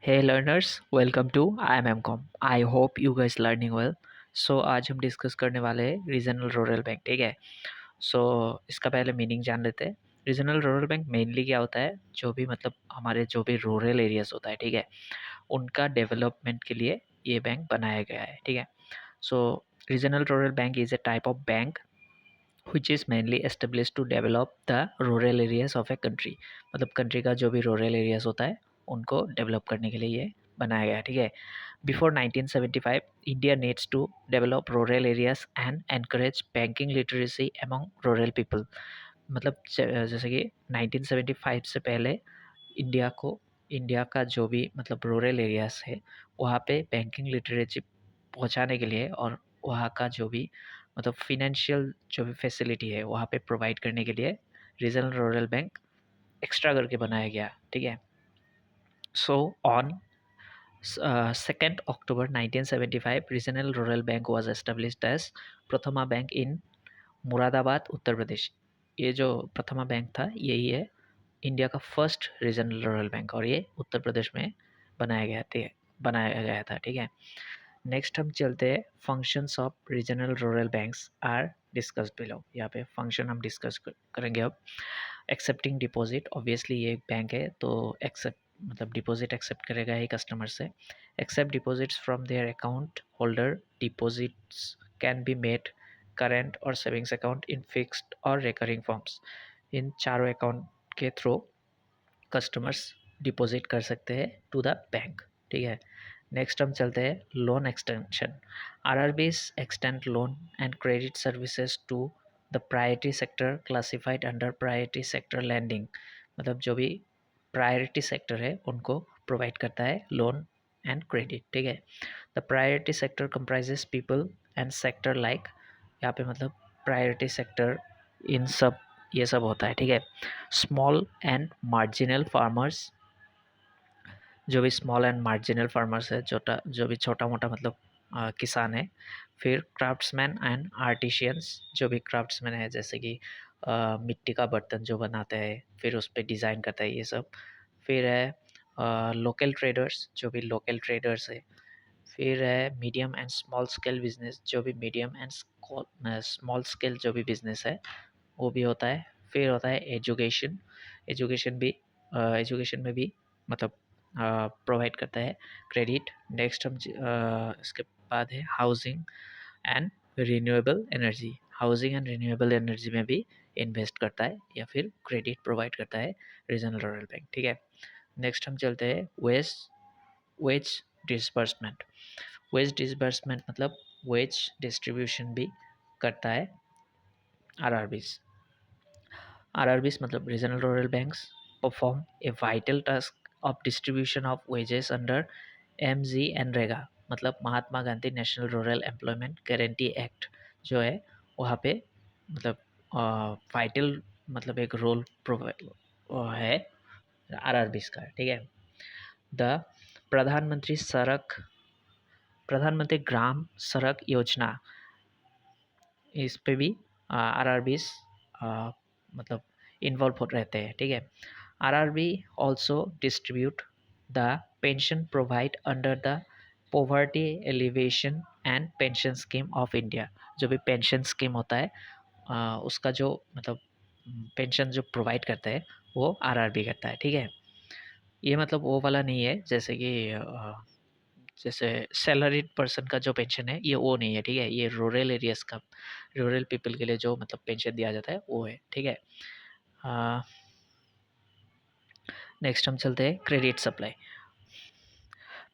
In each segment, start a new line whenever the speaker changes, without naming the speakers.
Hey learners, welcome to IMM.com. I hope you guys learning well. So आज हम discuss करने वाले हैं रीजनल रूरल बैंक। ठीक है। सो इसका पहले मीनिंग जान लेते हैं। रीजनल रूरल बैंक मेनली क्या होता है, जो भी मतलब हमारे जो भी रूरल एरियाज होता है, ठीक है, उनका डेवलपमेंट के लिए ये बैंक बनाया गया है। ठीक है। So regional rural bank is a type of bank which is mainly established to develop the rural areas of a country। मतलब कंट्री का जो भी रूरल एरियाज होता है उनको डेवलप करने के लिए ये बनाया गया है। ठीक है। Before 1975 India needs to develop rural areas and encourage banking literacy among rural people. मतलब जैसे कि 1975 से पहले इंडिया को इंडिया का जो भी मतलब रूरल एरियाज है वहाँ पे बैंकिंग लिटरेसी पहुँचाने के लिए और वहाँ का जो भी मतलब फिनेंशियल जो भी फैसिलिटी है वहाँ पे प्रोवाइड करने के लिए रीजनल रूरल बैंक एक्स्ट्रा करके बनाया गया। ठीक है। So on 2nd October 1975 regional rural bank was established as Prathama bank in Moradabad Uttar Pradesh. ये जो प्रथमा बैंक था यही है इंडिया का फर्स्ट रीजनल रूरल बैंक और ये उत्तर प्रदेश में बनाया गया था। ठीक है। नेक्स्ट हम चलते हैं functions of regional rural banks are discussed below. यहाँ पे फंक्शन हम डिस्कस करेंगे अब। एक्सेप्टिंग डिपॉजिट, ऑब्वियसली ये एक बैंक है तो एक्सेप्ट मतलब डिपॉजिट एक्सेप्ट करेगा ही कस्टमर से। Accept deposits from their account holder. Deposits can be made current और सेविंग्स अकाउंट इन फिक्स्ड और रिकरिंग फॉर्म्स। इन चारों अकाउंट के थ्रू कस्टमर्स डिपॉजिट कर सकते हैं टू द बैंक। ठीक है। नेक्स्ट हम चलते हैं loan extension. RRBs extend loan and credit services to the priority sector classified under priority sector lending. मतलब जो भी प्रायोरिटी सेक्टर है उनको प्रोवाइड करता है लोन एंड क्रेडिट। ठीक है। The priority sector comprises people and sector like, यहाँ पे मतलब प्रायोरिटी सेक्टर इन सब ये सब होता है। ठीक है। स्मॉल एंड मार्जिनल फार्मर्स, जो भी स्मॉल एंड मार्जिनल फार्मर्स है, जो भी छोटा मोटा मतलब किसान है। फिर क्राफ्ट्समैन एंड आर्टिशियंस, जो भी क्राफ्ट्समैन है जैसे कि मिट्टी का बर्तन जो बनाते हैं फिर उस पर डिज़ाइन करता है ये सब। फिर है लोकल ट्रेडर्स, जो भी लोकल ट्रेडर्स है। फिर है medium and small scale business, जो भी मीडियम एंड स्मॉल स्केल जो भी बिजनेस है वो भी होता है। फिर होता है एजुकेशन। एजुकेशन में भी मतलब प्रोवाइड करता है क्रेडिट। नेक्स्ट हम इसके बाद है housing and renewable energy. Housing and renewable energy में भी इन्वेस्ट करता है या फिर क्रेडिट प्रोवाइड करता है रीजनल रूरल बैंक। ठीक है। नेक्स्ट हम चलते हैं वेज डिसबर्समेंट। वेज डिसबर्समेंट मतलब वेज डिस्ट्रीब्यूशन भी करता है आरआरबीज। RRBs मतलब regional rural banks perform a vital task of distribution of wages under MGNREGA। मतलब Mahatma Gandhi National Rural Employment Guarantee Act जो है वहाँ पे मतलब वाइटल मतलब एक रोल है आरआरबीज का। ठीक है। द प्रधानमंत्री सड़क प्रधानमंत्री ग्राम सड़क योजना, इस पे भी आरआरबीज मतलब इन्वॉल्व हो रहते हैं। ठीक है। RRB also distribute the pension provide under the poverty elevation and pension scheme of India. जो भी पेंशन स्कीम होता है उसका जो मतलब पेंशन जो प्रोवाइड करता है वो आरआरबी करता है। ठीक है। ये मतलब वो वाला नहीं है जैसे कि जैसे सैलरीड पर्सन का जो पेंशन है ये वो नहीं है। ठीक है। ये रूरल एरियाज का रूरल पीपल के लिए जो मतलब पेंशन दिया जाता है वो है। ठीक है। नेक्स्ट हम चलते हैं credit supply.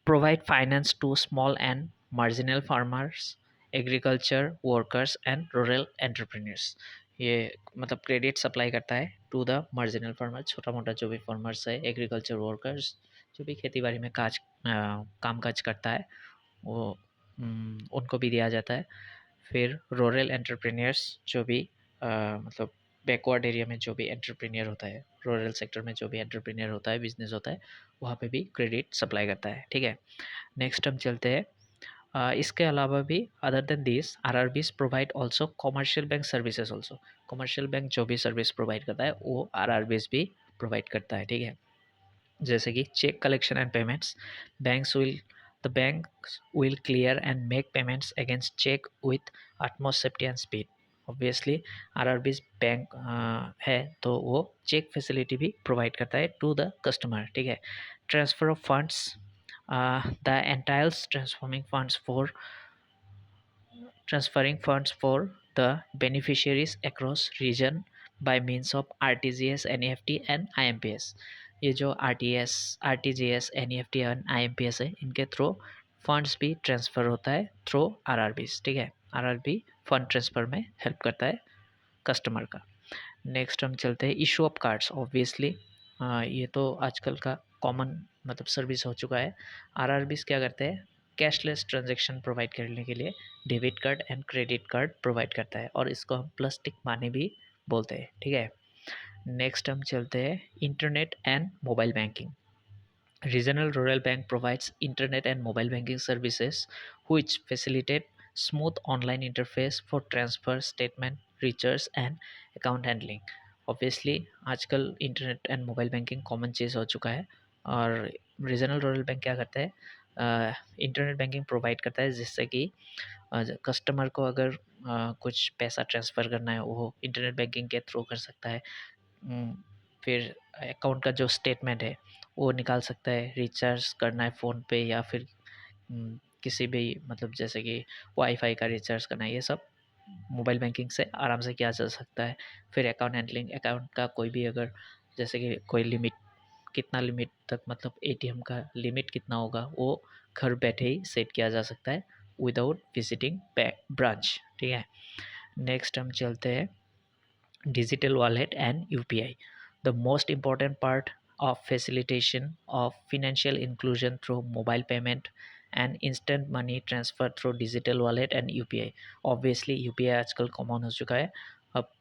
Provide finance to small and marginal farmers, agriculture workers and rural entrepreneurs. ये मतलब क्रेडिट सप्लाई करता है टू द मार्जिनल फार्मर, छोटा मोटा जो भी फार्मर्स है, एग्रीकल्चर वर्कर्स जो भी खेती बाड़ी में काम काज करता है वो उनको भी दिया जाता है। फिर रूरल एंटरप्रेन्योर्स जो भी मतलब बैकवर्ड एरिया में जो भी एंटरप्रेन्योर होता है, रूरल सेक्टर में जो भी एंटरप्रेन्योर होता है, बिजनेस होता है, वहाँ पे भी क्रेडिट सप्लाई करता है। ठीक है। नेक्स्ट हम चलते हैं इसके अलावा भी other than this RRBs provide also commercial bank services also. Commercial bank जो भी सर्विस प्रोवाइड करता है वो आरआरबीज भी प्रोवाइड करता है। ठीक है। जैसे कि cheque collection and payments, banks will the banks will clear and make payments against cheque with utmost safety and speed. Obviously RRB bank है तो वो चेक फैसिलिटी भी प्रोवाइड करता है टू द कस्टमर, ठीक है। Transfer of funds, the entitles transferring funds for the beneficiaries across region by means of RTGS, NEFT and IMPS। ये जो RTGS, NEFT और IMPS है, इनके थ्रू फंड्स भी ट्रांसफ़र होता है थ्रू आरआरबी, ठीक है। आरआरबी फंड ट्रांसफ़र में हेल्प करता है कस्टमर का। नेक्स्ट हम चलते हैं इशू ऑफ कार्ड्स। ऑब्वियसली ये तो आजकल का कॉमन मतलब सर्विस हो चुका है। आरआरबीज क्या करते हैं, कैशलेस ट्रांजैक्शन प्रोवाइड करने के लिए debit card and credit card provide करता है और इसको हम प्लास्टिक मानी भी बोलते हैं, ठीक है। नेक्स्ट हम चलते हैं internet and mobile banking. Regional Rural Bank provides internet and mobile banking services which facilitate smooth online interface for transfer, statement, recharge and account handling। Obviously आजकल internet and mobile banking common चीज़ हो चुका है और regional rural bank क्या करता है, internet banking provide करता है जिससे कि कस्टमर को अगर कुछ पैसा ट्रांसफ़र करना है वो इंटरनेट बैंकिंग के थ्रू कर सकता है। फिर अकाउंट का जो स्टेटमेंट है वो निकाल सकता है, रिचार्ज करना है फ़ोन पे या फिर किसी भी मतलब जैसे कि वाईफाई का रिचार्ज करना है, ये सब मोबाइल बैंकिंग से आराम से किया जा सकता है। फिर अकाउंट हैंडलिंग, अकाउंट का कोई भी अगर जैसे कि कोई लिमिट, कितना लिमिट तक मतलब एटीएम का लिमिट कितना होगा वो घर बैठे ही सेट किया जा सकता है विदाउट विजिटिंग ब्रांच, ठीक है। नेक्स्ट हम चलते हैं digital wallet and UPI, the most important part of facilitation of financial inclusion through mobile payment and instant money transfer through digital wallet and UPI। Obviously UPI आजकल common हो चुका है। अब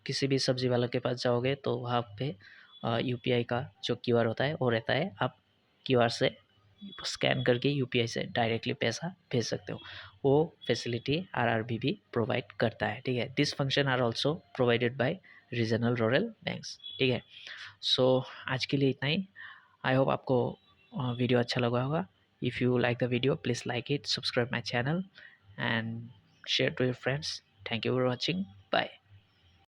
किसी भी सब्जी वाला के पास जाओगे तो वहाँ पे UPI का जो QR होता है वो रहता है, आप QR से स्कैन करके UPI से डायरेक्टली पैसा भेज सकते हो। वो फैसिलिटी आरआरबी भी प्रोवाइड करता है, ठीक है। This function are also provided by regional rural banks, ठीक है। सो आज के लिए इतना ही। आई होप आपको वीडियो अच्छा लगा होगा। If you like the video please like it, subscribe my channel and share to your friends. Thank you for watching, bye.